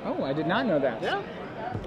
Oh, I did not know that. Yeah.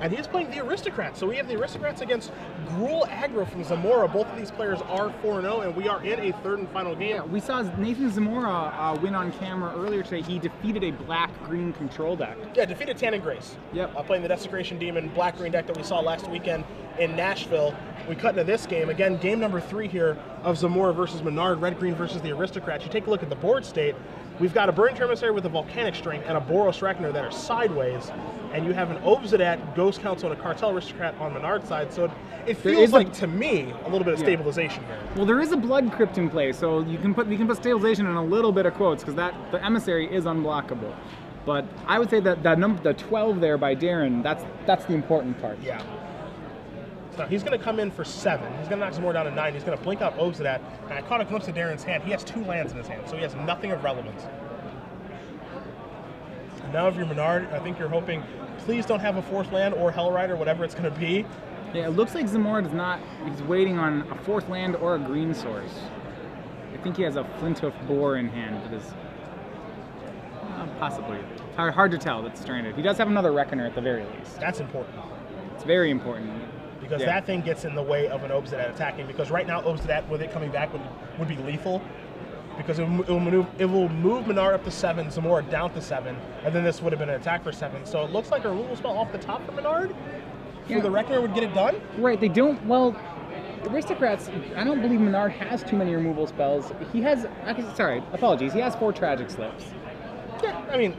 And he is playing the Aristocrats. So we have the Aristocrats against Gruul Aggro from Zamora. Both of these players are 4-0, and we are in a third and final game. Yeah, we saw Nathan Zamora win on camera earlier today. He defeated a black-green control deck. Yeah, defeated Tan and Grace. Yep. Playing the Desecration Demon black-green deck that we saw last weekend in Nashville. We cut into this game. Again, game number 3 here of Zamora versus Minard, red-green versus the Aristocrats. You take a look at the board state. We've got a Burning Emissary with a Volcanic Strength and a Boros Reckoner that are sideways, and you have an Obsidian, Ghost Council, and a Cartel Aristocrat on Minard's side, so it feels like, to me, a little bit of stabilization here. Well, there is a Blood Crypt in play, so you can put stabilization in a little bit of quotes, because the Emissary is unblockable. But I would say that the 12 there by Darin, that's the important part. Yeah. So he's going to come in for 7. He's going to knock Zamora down to 9. He's going to blink out Obsidian, and I caught a glimpse of Darin's hand. He has 2 lands in his hand, so he has nothing of relevance. And now if you're Minard, I think you're hoping, please don't have a 4th land or Hellrider, whatever it's going to be. Yeah, it looks like Zamora does not, he's waiting on a 4th land or a green source. I think he has a Flinthoof Boar in hand that is possibly. Hard to tell, that's stranded. He does have another Reckoner at the very least. That's important. It's very important. Because that thing gets in the way of an Obsidian attacking. Because right now, Obsidian, with it coming back, would be lethal. Because it will move Minard up to 7, Zamora down to 7, and then this would have been an attack for 7. So it looks like a removal spell off the top for Minard. For the Reckoner would get it done. Right, they don't, well, Aristocrats, I don't believe Minard has too many removal spells. He has, sorry, apologies, he has 4 Tragic Slips. Yeah, I mean,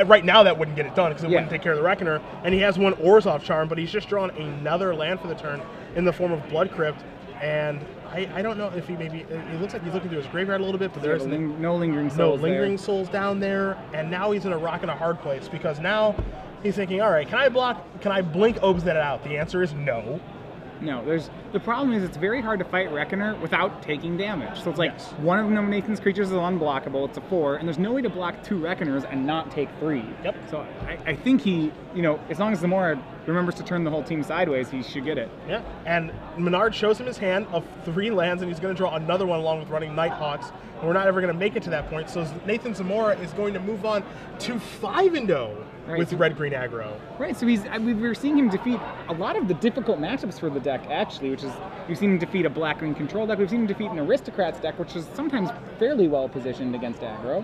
right now that wouldn't get it done because it wouldn't take care of the Reckoner. And he has 1 Orzhov Charm, but he's just drawn another land for the turn in the form of Blood Crypt. And I don't know if he maybe, it looks like he's looking through his graveyard a little bit, but there's no Lingering Souls. No Lingering Souls down there. And now he's in a rock and a hard place because now he's thinking, all right, can I blink Obsidian out? The answer is no. No, the problem is it's very hard to fight Reckoner without taking damage. So it's like one of Nathan's creatures is unblockable, it's a 4, and there's no way to block 2 Reckoners and not take 3. Yep. So I think he, as long as Zamora remembers to turn the whole team sideways, he should get it. Yeah, and Minard shows him his hand of 3 lands, and he's going to draw another one along with running Nighthawks, and we're not ever going to make it to that point. So Nathan Zamora is going to move on to 5-0. With red-green aggro. Right, so we're seeing him defeat a lot of the difficult matchups for the deck, actually, which is, we've seen him defeat a black-green control deck, we've seen him defeat an Aristocrats deck, which is sometimes fairly well positioned against aggro.